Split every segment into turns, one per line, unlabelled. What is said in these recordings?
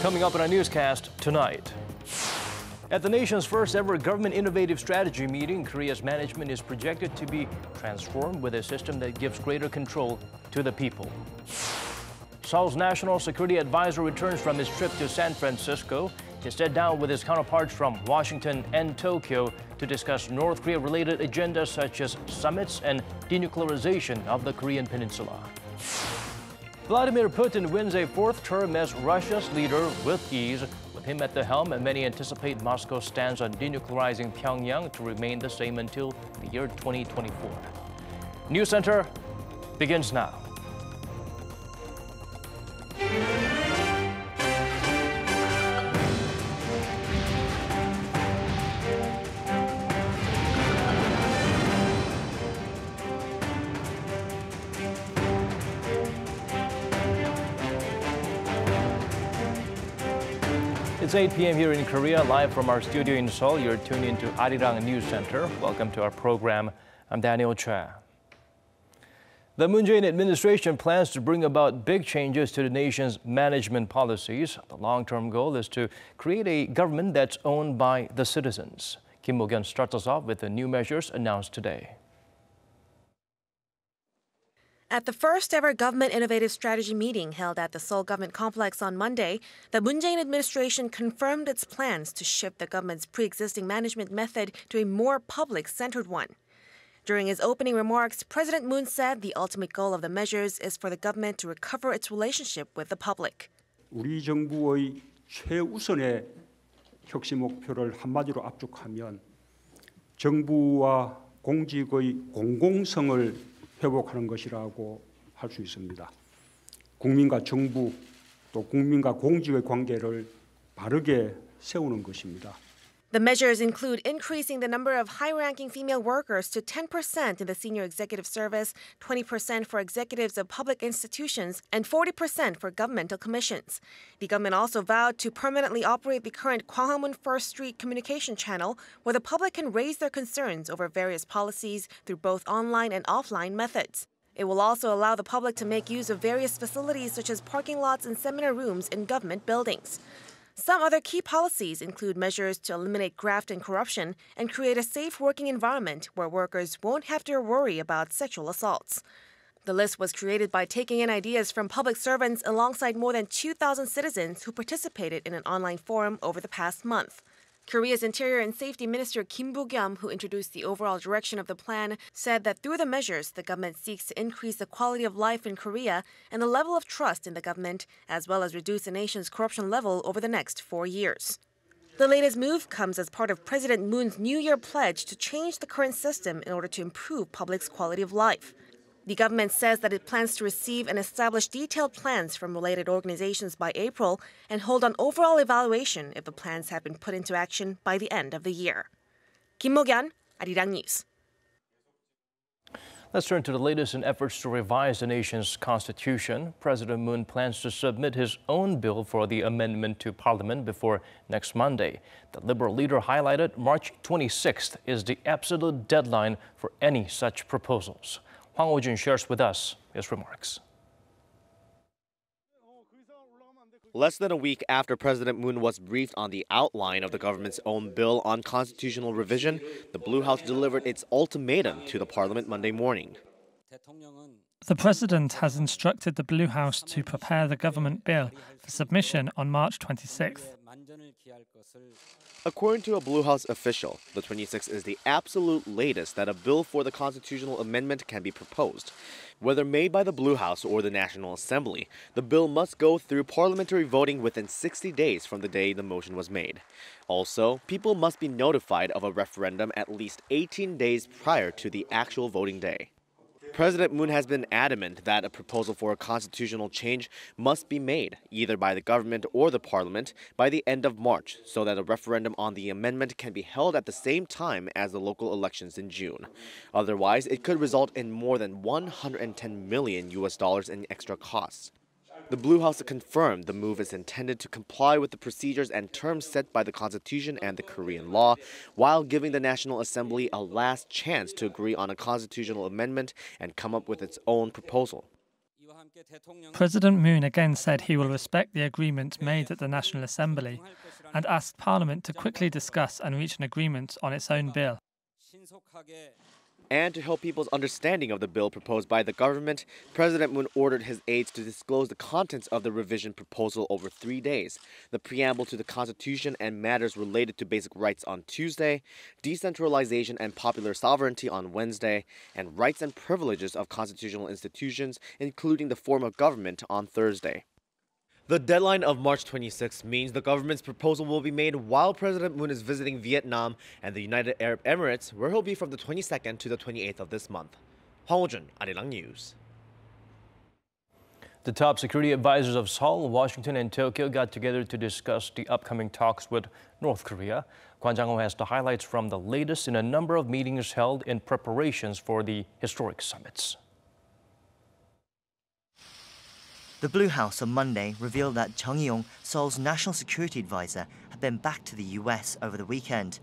Coming up in our newscast tonight. At the nation's first ever government innovative strategy meeting, Korea's management is projected to be transformed with a system that gives greater control to the people. Seoul's national security advisor returns from his trip to San Francisco. He sat down with his counterparts from Washington and Tokyo to discuss North Korea-related agendas such as summits and denuclearization of the Korean peninsula. Vladimir Putin wins a fourth term as Russia's leader with ease. With him at the helm, and many anticipate Moscow's stance on denuclearizing Pyongyang to remain the same until the year 2024. News Center begins now. It's 8 p.m. here in Korea, live from our studio in Seoul. You're tuned into Arirang News Center. Welcome to our program. I'm Daniel Cha. The Moon Jae-in administration plans to bring about big changes to the nation's management policies. The long-term goal is to create a government that's owned by the citizens. Kim Mo-kyun starts us off with the new measures announced today.
At the first ever government innovative strategy meeting held at the Seoul government complex on Monday, the Moon Jae-in administration confirmed its plans to shift the government's pre-existing management method to a more public-centered one. During his opening remarks, President Moon said the ultimate goal of the measures is for the government to recover its relationship with the public.
우리 정부의 최우선의 혁신 목표를 한마디로 압축하면 정부와 공직의 공공성을 회복하는 것이라고 할 수 있습니다. 국민과 정부 또 국민과 공직의 관계를 바르게 세우는 것입니다.
The measures include increasing the number of high-ranking female workers to 10% in the senior executive service, 20% for executives of public institutions, and 40% for governmental commissions. The government also vowed to permanently operate the current Gwanghwamun First Street communication channel, where the public can raise their concerns over various policies through both online and offline methods. It will also allow the public to make use of various facilities such as parking lots and seminar rooms in government buildings. Some other key policies include measures to eliminate graft and corruption and create a safe working environment where workers won't have to worry about sexual assaults. The list was created by taking in ideas from public servants alongside more than 2,000 citizens who participated in an online forum over the past month. Korea's Interior and Safety Minister Kim Bo-kyum, who introduced the overall direction of the plan, said that through the measures, the government seeks to increase the quality of life in Korea and the level of trust in the government, as well as reduce the nation's corruption level over the next 4 years. The latest move comes as part of President Moon's New Year pledge to change the current system in order to improve public's quality of life. The government says that it plans to receive and establish detailed plans from related organizations by April and hold an overall evaluation if the plans have been put into action by the end of the year. Kim Mo-kyun, Arirang News.
Let's turn to the latest in efforts to revise the nation's constitution. President Moon plans to submit his own bill for the amendment to Parliament before next Monday. The Liberal leader highlighted March 26th is the absolute deadline for any such proposals. Hwang Oh-jun shares with us his remarks.
Less than a week after President Moon was briefed on the outline of the government's own bill on constitutional revision, the Blue House delivered its ultimatum to the parliament Monday morning.
The president has instructed the Blue House to prepare the government bill for submission on March 26th.
According to a Blue House official, the 26th is the absolute latest that a bill for the constitutional amendment can be proposed. Whether made by the Blue House or the National Assembly, the bill must go through parliamentary voting within 60 days from the day the motion was made. Also, people must be notified of a referendum at least 18 days prior to the actual voting day. President Moon has been adamant that a proposal for a constitutional change must be made, either by the government or the parliament, by the end of March, so that a referendum on the amendment can be held at the same time as the local elections in June. Otherwise, it could result in more than $110 million in extra costs. The Blue House confirmed the move is intended to comply with the procedures and terms set by the Constitution and the Korean law, while giving the National Assembly a last chance to agree on a constitutional amendment and come up with its own proposal.
President Moon again said he will respect the agreement made at the National Assembly and asked Parliament to quickly discuss and reach an agreement on its own bill.
And to help people's understanding of the bill proposed by the government, President Moon ordered his aides to disclose the contents of the revision proposal over 3 days, the preamble to the Constitution and matters related to basic rights on Tuesday, decentralization and popular sovereignty on Wednesday, and rights and privileges of constitutional institutions, including the form of government, on Thursday. The deadline of March 26 means the government's proposal will be made while President Moon is visiting Vietnam and the United Arab Emirates, where he'll be from the 22nd to the 28th of this month. Hwang Ho-jun, Arirang News.
The top security advisors of Seoul, Washington, and Tokyo got together to discuss the upcoming talks with North Korea. Kwon has the highlights from the latest in a number of meetings held in preparations for the historic summits.
The Blue House on Monday revealed that Chung Eui-yong, Seoul's national security advisor, had been back to the US over the weekend.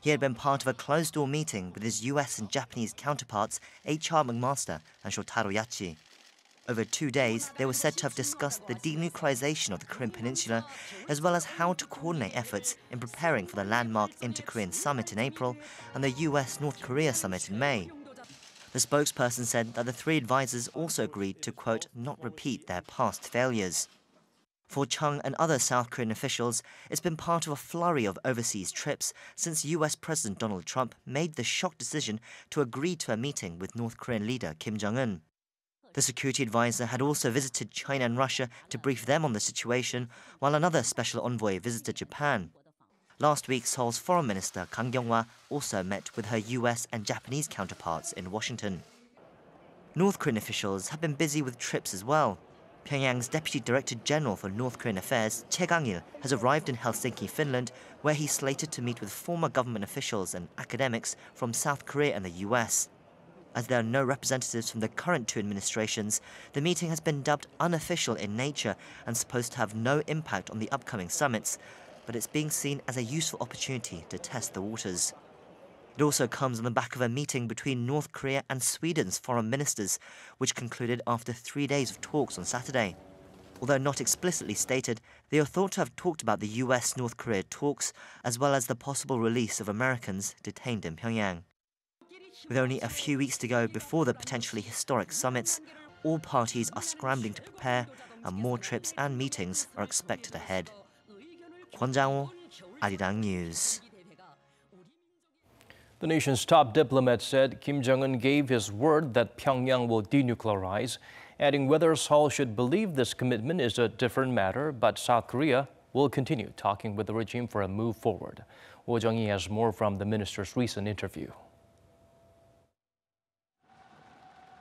He had been part of a closed-door meeting with his US and Japanese counterparts H.R. McMaster and Shotaro Yachi. Over 2 days, they were said to have discussed the denuclearization of the Korean Peninsula, as well as how to coordinate efforts in preparing for the landmark Inter-Korean Summit in April and the US-North Korea Summit in May. The spokesperson said that the three advisors also agreed to, quote, not repeat their past failures. For Chung and other South Korean officials, it's been part of a flurry of overseas trips since US President Donald Trump made the shock decision to agree to a meeting with North Korean leader Kim Jong-un. The security advisor had also visited China and Russia to brief them on the situation, while another special envoy visited Japan. Last week, Seoul's Foreign Minister Kang Kyung-hwa also met with her US and Japanese counterparts in Washington. North Korean officials have been busy with trips as well. Pyongyang's Deputy Director General for North Korean Affairs, Choi Kang-il, has arrived in Helsinki, Finland, where he's slated to meet with former government officials and academics from South Korea and the US. As there are no representatives from the current two administrations, the meeting has been dubbed unofficial in nature and supposed to have no impact on the upcoming summits, but it's being seen as a useful opportunity to test the waters. It also comes on the back of a meeting between North Korea and Sweden's foreign ministers, which concluded after 3 days of talks on Saturday. Although not explicitly stated, they are thought to have talked about the US-North Korea talks, as well as the possible release of Americans detained in Pyongyang. With only a few weeks to go before the potentially historic summits, all parties are scrambling to prepare, and more trips and meetings are expected ahead. Kwon Jang-ho, Arirang News.
The nation's top diplomat said Kim Jong-un gave his word that Pyongyang will denuclearize, adding whether Seoul should believe this commitment is a different matter, but South Korea will continue talking with the regime for a move forward. Oh Jung-hee has more from the minister's recent interview.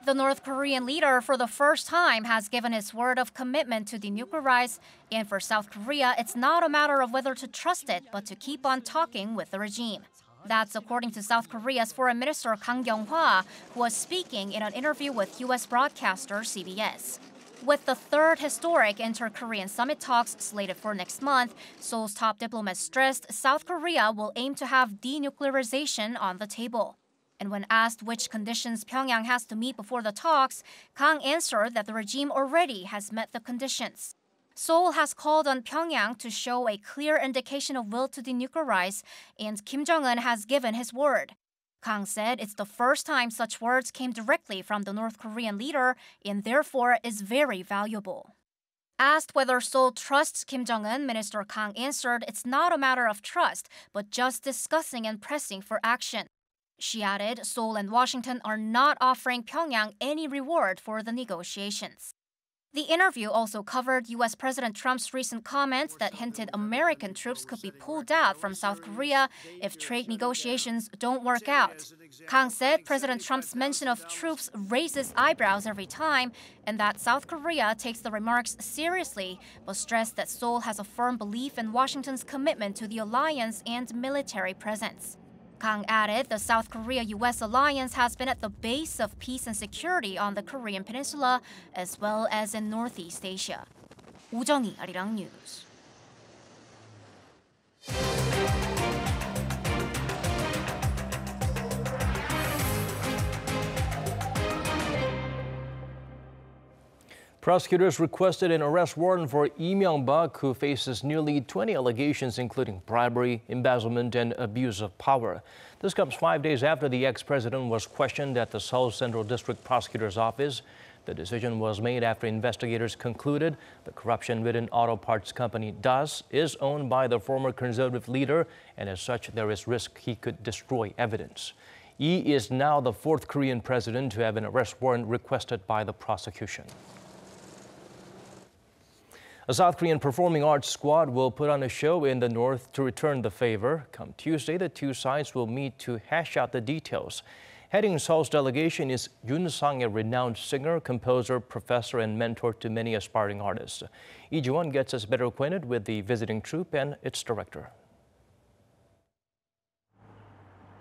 The North Korean leader, for the first time, has given his word of commitment to denuclearize. And for South Korea, it's not a matter of whether to trust it, but to keep on talking with the regime. That's according to South Korea's Foreign Minister Kang Kyung-hwa, who was speaking in an interview with U.S. broadcaster CBS. With the third historic inter-Korean summit talks slated for next month, Seoul's top diplomat stressed South Korea will aim to have denuclearization on the table. And when asked which conditions Pyongyang has to meet before the talks, Kang answered that the regime already has met the conditions. Seoul has called on Pyongyang to show a clear indication of will to denuclearize, and Kim Jong-un has given his word. Kang said it's the first time such words came directly from the North Korean leader and therefore is very valuable. Asked whether Seoul trusts Kim Jong-un, Minister Kang answered it's not a matter of trust, but just discussing and pressing for action. She added Seoul and Washington are not offering Pyongyang any reward for the negotiations. The interview also covered U.S. President Trump's recent comments that hinted American troops could be pulled out from South Korea if trade negotiations don't work out. Kang said President Trump's mention of troops raises eyebrows every time and that South Korea takes the remarks seriously, but stressed that Seoul has a firm belief in Washington's commitment to the alliance and military presence. Kang added the South Korea-U.S. alliance has been at the base of peace and security on the Korean Peninsula, as well as in Northeast Asia. Oh Jung-hee, Arirang News.
Prosecutors requested an arrest warrant for Lee Myung-bak, who faces nearly 20 allegations, including bribery, embezzlement, and abuse of power. This comes 5 days after the ex-president was questioned at the Seoul Central District Prosecutor's Office. The decision was made after investigators concluded the corruption-ridden auto parts company DAS is owned by the former conservative leader, and as such, there is risk he could destroy evidence. Lee is now the fourth Korean president to have an arrest warrant requested by the prosecution. A South Korean performing arts squad will put on a show in the north to return the favor. Come Tuesday, the two sides will meet to hash out the details. Heading Seoul's delegation is Yoon Sang, a renowned singer, composer, professor, and mentor to many aspiring artists. Lee Ji-won gets us better acquainted with the visiting troupe and its director.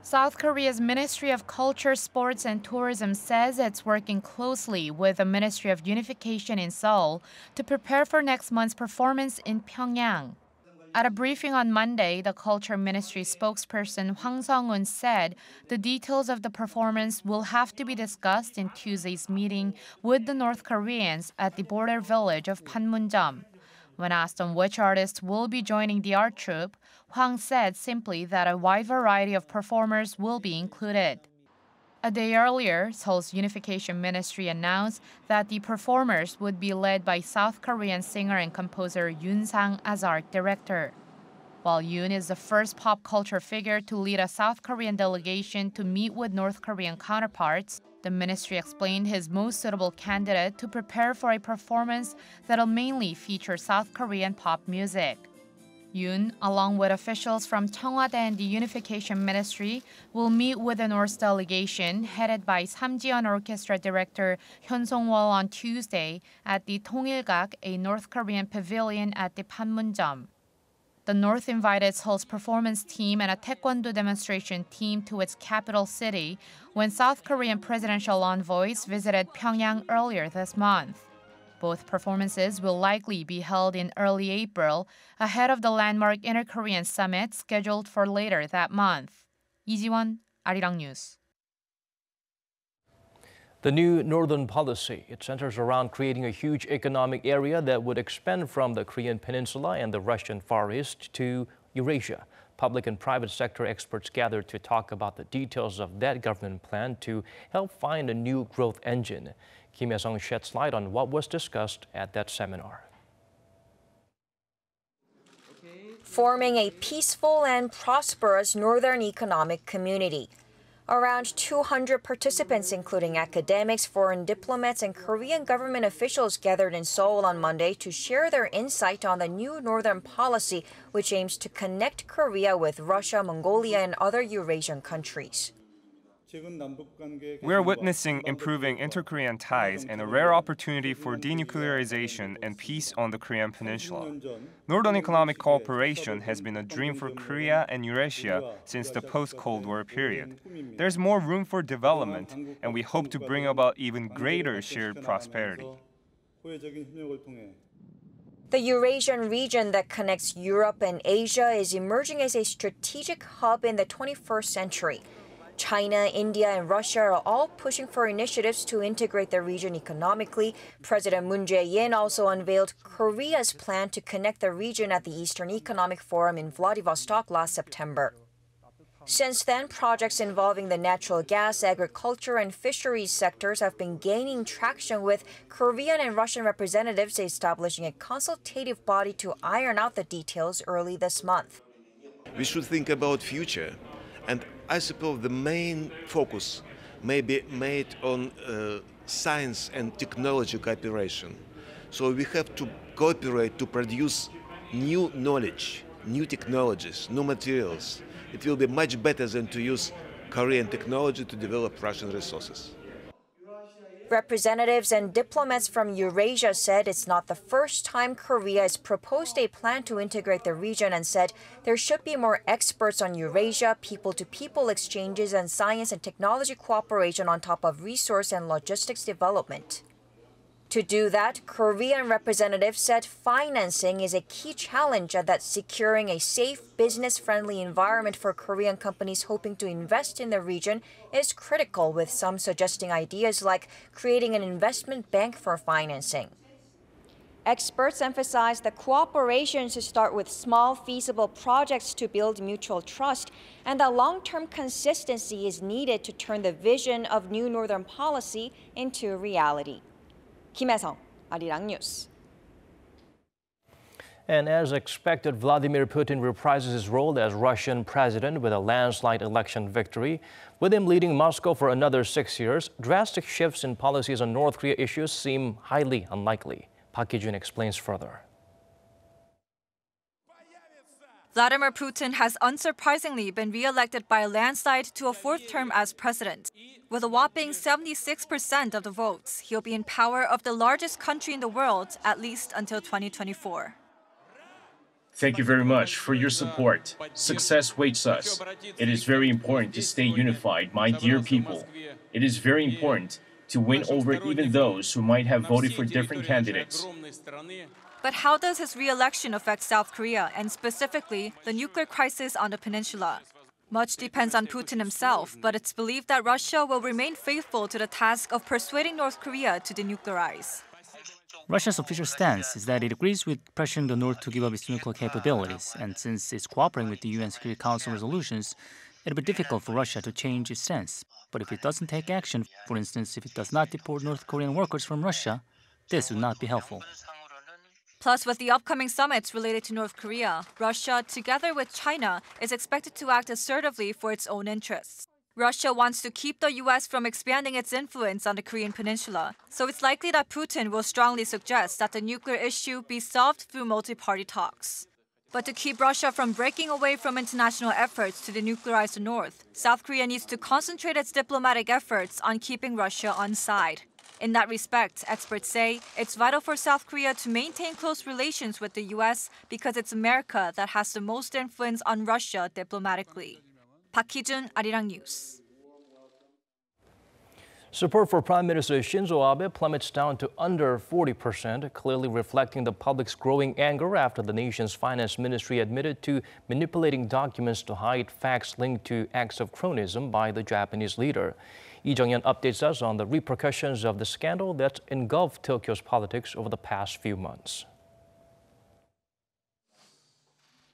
South Korea's Ministry of Culture, Sports and Tourism says it's working closely with the Ministry of Unification in Seoul to prepare for next month's performance in Pyongyang. At a briefing on Monday, the Culture Ministry spokesperson Hwang Sung-un said the details of the performance will have to be discussed in Tuesday's meeting with the North Koreans at the border village of Panmunjom. When asked on which artists will be joining the art troupe, Hwang said simply that a wide variety of performers will be included. A day earlier, Seoul's Unification Ministry announced that the performers would be led by South Korean singer and composer Yoon Sang as art director. While Yoon is the first pop culture figure to lead a South Korean delegation to meet with North Korean counterparts, the ministry explained his most suitable candidate to prepare for a performance that'll mainly feature South Korean pop music. Yoon, along with officials from Cheongwade and the Unification Ministry, will meet with the North delegation headed by Samjiyeon Orchestra Director Hyun Song-wol on Tuesday at the Tongil-gak, a North Korean pavilion at the Panmunjom. The North invited Seoul's performance team and a taekwondo demonstration team to its capital city when South Korean presidential envoys visited Pyongyang earlier this month. Both performances will likely be held in early April, ahead of the landmark Inter-Korean Summit scheduled for later that month. Lee Ji-won, Arirang News.
The new Northern Policy, it centers around creating a huge economic area that would expand from the Korean Peninsula and the Russian Far East to Eurasia. Public and private sector experts gathered to talk about the details of that government plan to help find a new growth engine. Kim Hye-sung sheds light on what was discussed at that seminar.
Forming a peaceful and prosperous northern economic community. Around 200 participants, including academics, foreign diplomats, and Korean government officials, gathered in Seoul on Monday to share their insight on the new Northern Policy, which aims to connect Korea with Russia, Mongolia, and other Eurasian countries.
We are witnessing improving inter-Korean ties and a rare opportunity for denuclearization and peace on the Korean Peninsula. Northern economic cooperation has been a dream for Korea and Eurasia since the post-Cold War period. There's more room for development, and we hope to bring about even greater shared prosperity.
The Eurasian region that connects Europe and Asia is emerging as a strategic hub in the 21st century. China, India, and Russia are all pushing for initiatives to integrate the region economically. President Moon Jae-in also unveiled Korea's plan to connect the region at the Eastern Economic Forum in Vladivostok last September. Since then, projects involving the natural gas, agriculture, and fisheries sectors have been gaining traction, with Korean and Russian representatives establishing a consultative body to iron out the details early this month.
We should think about future. And I suppose the main focus may be made on science and technology cooperation. So we have to cooperate to produce new knowledge, new technologies, new materials. It will be much better than to use Korean technology to develop Russian resources.
Representatives and diplomats from Eurasia said it's not the first time Korea has proposed a plan to integrate the region, and said there should be more experts on Eurasia, people-to-people exchanges, and science and technology cooperation on top of resource and logistics development. To do that, Korean representatives said financing is a key challenge, and that securing a safe, business-friendly environment for Korean companies hoping to invest in the region is critical, with some suggesting ideas like creating an investment bank for financing. Experts emphasize that cooperation should start with small, feasible projects to build mutual trust, and that long-term consistency is needed to turn the vision of new Northern policy into reality. Kim Hae-sung, Arirang News.
And as expected, Vladimir Putin reprises his role as Russian president with a landslide election victory. With him leading Moscow for another 6 years, drastic shifts in policies on North Korea issues seem highly unlikely. Park Hee-jun explains further.
Vladimir Putin has unsurprisingly been re-elected by a landslide to a fourth term as president. With a whopping 76% of the votes, he'll be in power of the largest country in the world, at least until 2024.
Thank you very much for your support. Success waits us. It is very important to stay unified, my dear people. It is very important to win over even those who might have voted for different candidates.
But how does his re-election affect South Korea, and specifically the nuclear crisis on the peninsula? Much depends on Putin himself, but it's believed that Russia will remain faithful to the task of persuading North Korea to denuclearize.
Russia's official stance is that it agrees with pressuring the North to give up its nuclear capabilities, and since it's cooperating with the UN Security Council resolutions, it'll be difficult for Russia to change its stance. But if it doesn't take action, for instance, if it does not deport North Korean workers from Russia, this would not be helpful.
Plus, with the upcoming summits related to North Korea, Russia, together with China, is expected to act assertively for its own interests. Russia wants to keep the U.S. from expanding its influence on the Korean peninsula, so it's likely that Putin will strongly suggest that the nuclear issue be solved through multi-party talks. But to keep Russia from breaking away from international efforts to denuclearize the North, South Korea needs to concentrate its diplomatic efforts on keeping Russia on side. In that respect, experts say it's vital for South Korea to maintain close relations with the U.S. because it's America that has the most influence on Russia diplomatically. Park Hee-jun, Arirang News.
Support for Prime Minister Shinzo Abe plummets down to under 40%, clearly reflecting the public's growing anger after the nation's finance ministry admitted to manipulating documents to hide facts linked to acts of cronyism by the Japanese leader. Lee Jongun updates us on the repercussions of the scandal that's engulfed Tokyo's politics over the past few months.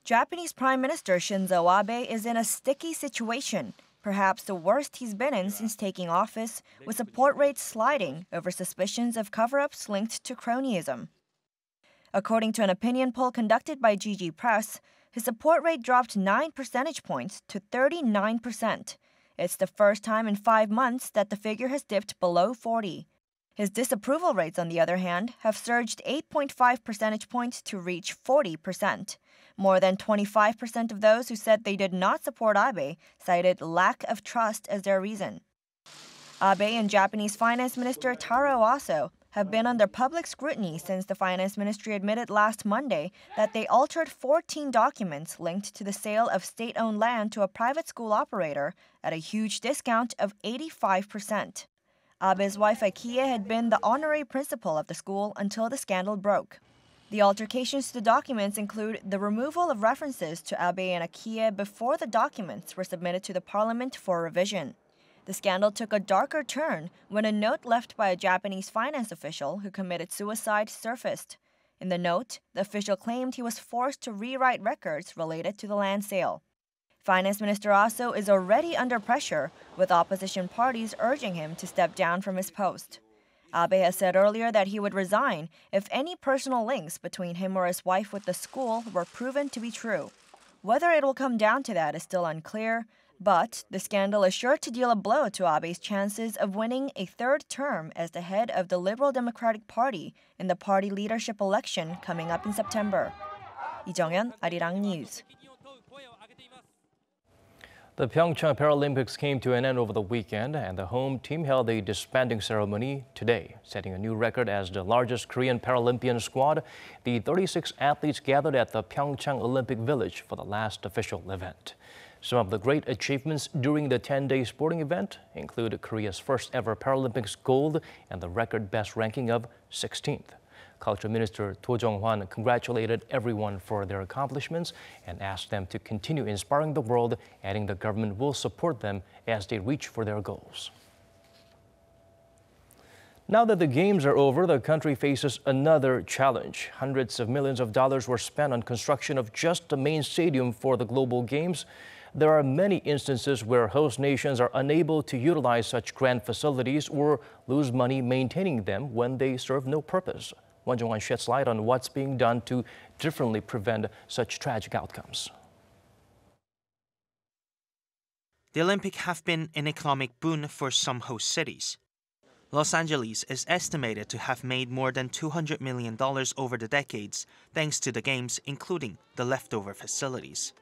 Japanese Prime Minister Shinzo Abe is in a sticky situation, perhaps the worst he's been in since taking office, with support rates sliding over suspicions of cover-ups linked to cronyism. According to an opinion poll conducted by GG Press, his support rate dropped 9 percentage points to 39%. It's the first time in 5 months that the figure has dipped below 40. His disapproval rates, on the other hand, have surged 8.5 percentage points to reach 40%. More than 25% of those who said they did not support Abe cited lack of trust as their reason. Abe and Japanese Finance Minister Taro Aso have been under public scrutiny since the Finance Ministry admitted last Monday that they altered 14 documents linked to the sale of state-owned land to a private school operator at a huge discount of 85%. Abe's wife Akie had been the honorary principal of the school until the scandal broke. The altercations to the documents include the removal of references to Abe and Akie before the documents were submitted to the parliament for revision. The scandal took a darker turn when a note left by a Japanese finance official who committed suicide surfaced. In the note, the official claimed he was forced to rewrite records related to the land sale. Finance Minister Aso is already under pressure, with opposition parties urging him to step down from his post. Abe has said earlier that he would resign if any personal links between him or his wife with the school were proven to be true. Whether it will come down to that is still unclear, but the scandal is sure to deal a blow to Abe's chances of winning a third term as the head of the Liberal Democratic Party in the party leadership election coming up in September. Lee Jongun, Arirang News.
The PyeongChang Paralympics came to an end over the weekend, and the home team held a disbanding ceremony today, setting a new record as the largest Korean Paralympian squad. The 36 athletes gathered at the PyeongChang Olympic Village for the last official event. Some of the great achievements during the 10-day sporting event include Korea's first ever Paralympics gold and the record best ranking of 16th. Culture Minister To Jong-hwan congratulated everyone for their accomplishments and asked them to continue inspiring the world, adding the government will support them as they reach for their goals. Now that the Games are over, the country faces another challenge. Hundreds of millions of dollars were spent on construction of just the main stadium for the Global Games. There are many instances where host nations are unable to utilize such grand facilities or lose money maintaining them when they serve no purpose. Jongun sheds light on what's being done to differently prevent such tragic outcomes.
The Olympics have been an economic boon for some host cities. Los Angeles is estimated to have made more than $200 million over the decades thanks to the Games, including the leftover facilities.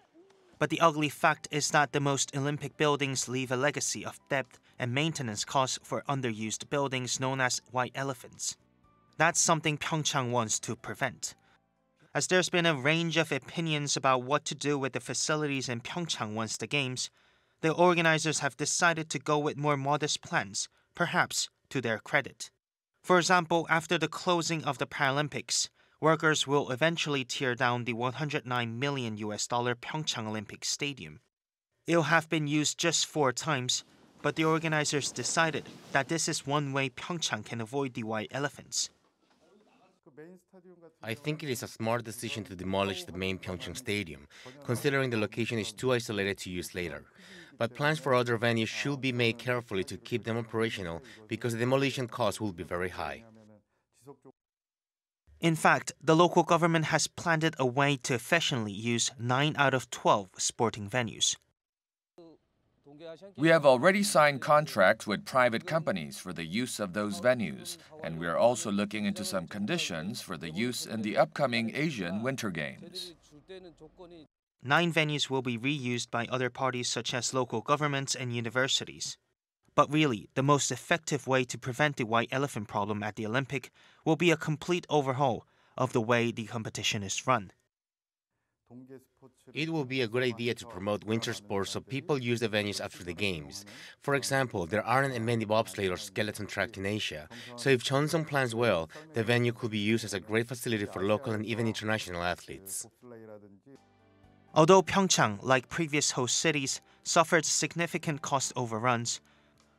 But the ugly fact is that the most Olympic buildings leave a legacy of debt and maintenance costs for underused buildings known as white elephants. That's something PyeongChang wants to prevent. As there's been a range of opinions about what to do with the facilities in PyeongChang once the Games, the organizers have decided to go with more modest plans, perhaps to their credit. For example, after the closing of the Paralympics, workers will eventually tear down the $109 million PyeongChang Olympic Stadium. It'll have been used just 4 times, but the organizers decided that this is one way PyeongChang can avoid the white elephants.
I think it is a smart decision to demolish the main PyeongChang Stadium, considering the location is too isolated to use later. But plans for other venues should be made carefully to keep them operational because the demolition cost will be very high.
In fact, the local government has planned a way to efficiently use 9 out of 12 sporting venues.
We have already signed contracts with private companies for the use of those venues, and we are also looking into some conditions for the use in the upcoming Asian Winter Games.
9 venues will be reused by other parties such as local governments and universities. But really, the most effective way to prevent the white elephant problem at the Olympic will be a complete overhaul of the way the competition is run.
It will be a good idea to promote winter sports so people use the venues after the Games. For example, there aren't many bobsleigh or skeleton track in Asia, so if Jongun plans well, the venue could be used as a great facility for local and even international athletes.
Although PyeongChang, like previous host cities, suffered significant cost overruns,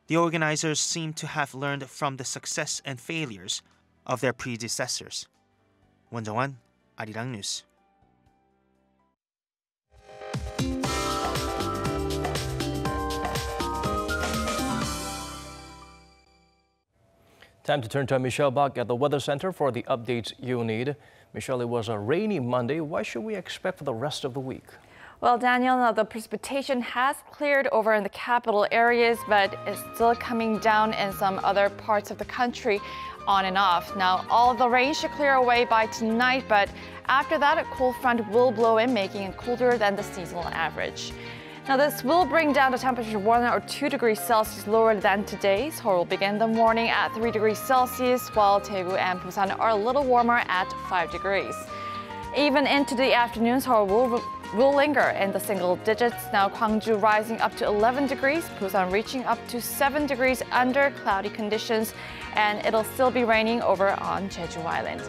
the organizers seem to have learned from the success and failures of their predecessors. Jongun, Arirang News.
Time to turn to Michelle Bak at the Weather Center for the updates you need. Michelle, it was a rainy Monday. What should we expect for the rest of the week?
Well, Daniel, now the precipitation has cleared over in the capital areas, but it's still coming down in some other parts of the country on and off. Now, all of the rain should clear away by tonight, but after that, a cool front will blow in, making it colder than the seasonal average. Now, this will bring down the temperature 1 or 2 degrees Celsius lower than today. Seoul will begin the morning at 3 degrees Celsius, while Daegu and Busan are a little warmer at 5 degrees. Even into the afternoon, Seoul will linger in the single digits. Now, Gwangju rising up to 11 degrees, Busan reaching up to 7 degrees under cloudy conditions, and it'll still be raining over on Jeju Island.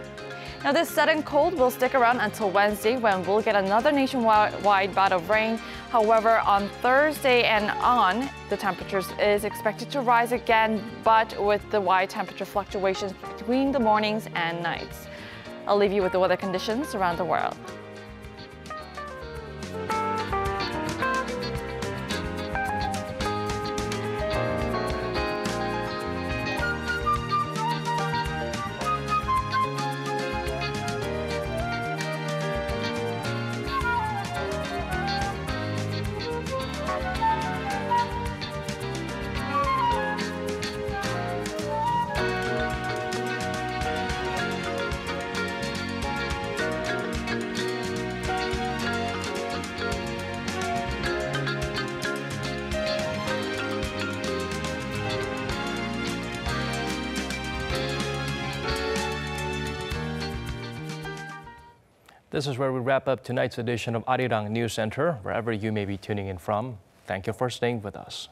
Now, this sudden cold will stick around until Wednesday, when we'll get another nationwide bout of rain. However, on Thursday and on, the temperatures is expected to rise again, but with the wide temperature fluctuations between the mornings and nights. I'll leave you with the weather conditions around the world.
This is where we wrap up tonight's edition of Arirang News Center. Wherever you may be tuning in from, thank you for staying with us.